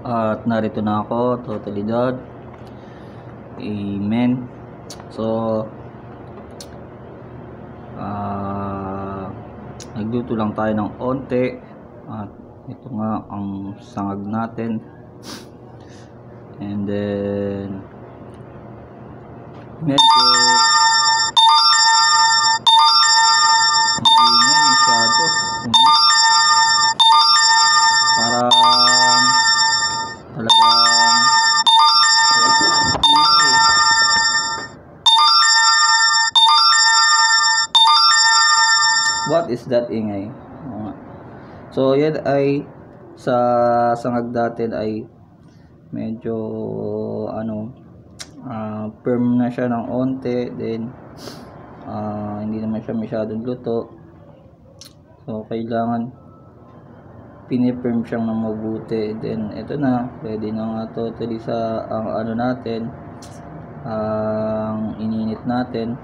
At narito na ako, totalidad. Amen. So, nagluto lang tayo ng onte. At ito nga ang sangag natin. And then, medyo ingay masyado. Parang talagang what is that ingay? So yan ay sa sangag natin ay medyo firm na siya ng onte, then hindi naman siya masyadong luto. So kailangan pinipirm siyang ng mabuti. Then ito na, pwede na nga totally sa ang natin, ang ininit natin.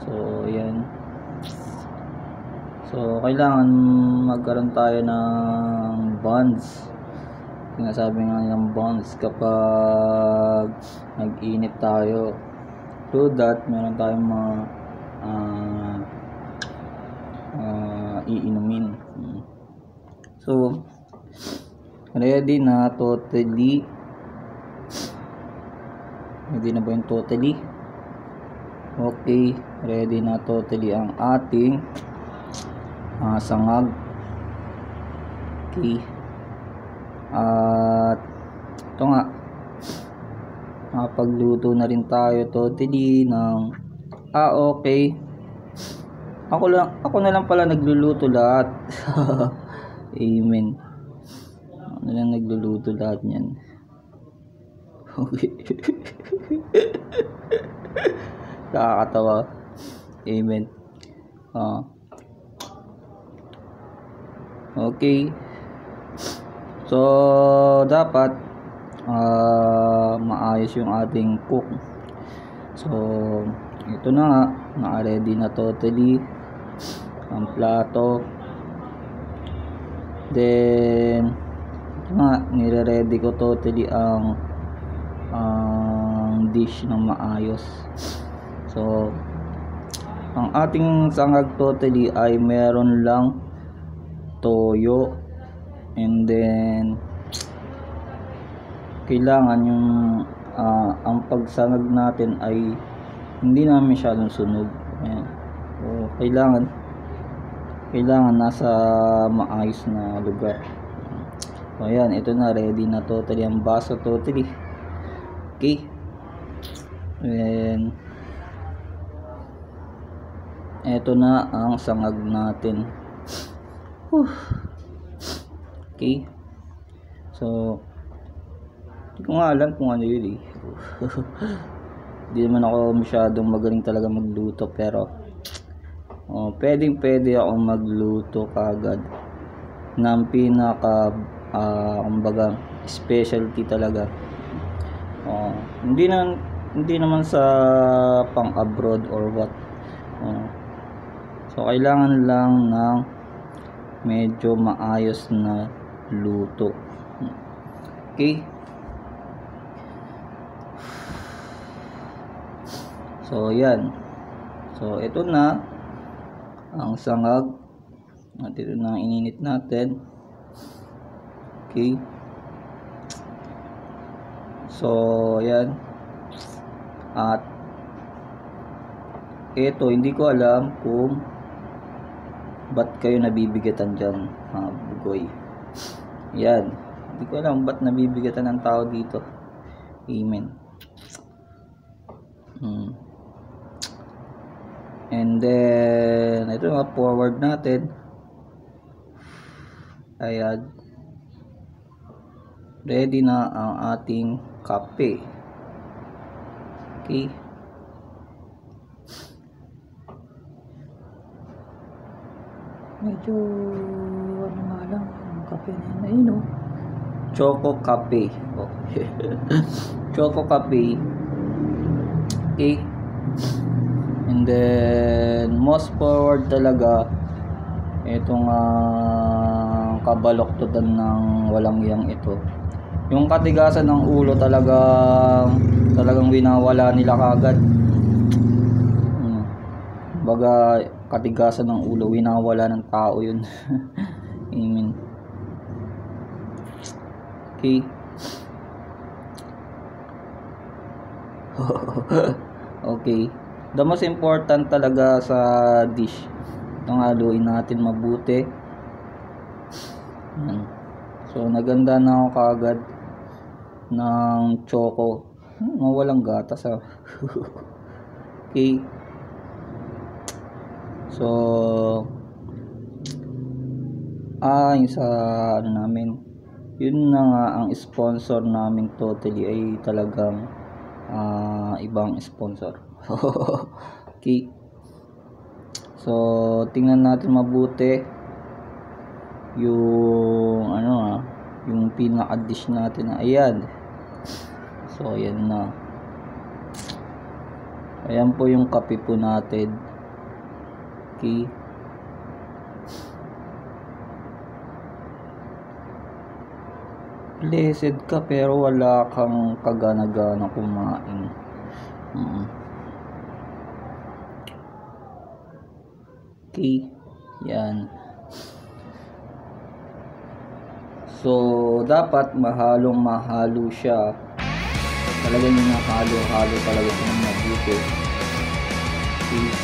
So yan. So kailangan magkaroon tayo ng bonds. Sinasabi nga nilang bonds kapag nag-init tayo. So that meron tayong mga iinumin. So ready na totally. Ready na ba yung totally? Okay, ready na totally ang ating sangag. Okay. At ito nga, nakapagluto na rin tayo totally ng okay. Ako na lang pala nagluluto lahat. Amen. Ako na lang nagluluto lahat niyan. Okay. Nakakatawa. Amen. Okay. So dapat maayos yung ating cook. So ito na nga, naka-ready na totally ang plato. Then ito nga, nire-ready ko totally ang dish ng maayos. So ang ating sangag totally ay meron lang toyo, and then kailangan yung ang pagsangag natin ay hindi na masyadong sunog. Ayan. So kailangan nasa maayos na lugar. So ayan, ito na, ready na totally ang baso totally. Okay. And ito na ang sangag natin. Okay. So hindi ko nga alam kung ano yun eh. Hindi naman ako masyadong magaling talaga magluto, pero pwede akong magluto kagad ng pinaka kumbaga specialty talaga. Hindi naman sa pang abroad or what. So kailangan lang ng medyo maayos na luto. Okay. So yan. So ito na ang sangag. At ito na ang ininit natin. Okay. So yan. At ito, hindi ko alam kung ba't kayo nabibigatan dyan, mga bugoy. Yan. Hindi ko alam ba't nabibigatan ng tao dito. Amen. And then ito nga, forward natin. Ayan. Ready na ang ating kape. Okay. Medyo nga lang ang kape na yun, Choco Cafe. Okay. Choco Cafe. Okay. And then most forward talaga itong kabaloktotan ng walang yang ito. Yung katigasan ng ulo talagang winawala nila kagad. Baga katigasan ng ulo winawala ng tao yun. Amen. Okay. Okay. The most important talaga sa dish, itong haluin natin mabuti. So naganda na ako kaagad ng choco. Walang gatas ha. Okay. So yung sa ano namin, yun na nga, ang sponsor namin totally ay talagang ibang sponsor. Okay. So tingnan natin mabuti yung yung pinaka dish natin na ayan. So ayan na. Ayan po yung kape po natin. Okay. Blessed ka pero wala kang kagana-gana kumain. Okay. Yan. So dapat mahalo siya. Talagang hinahalo-halo talaga siya ng mabuti. Okay.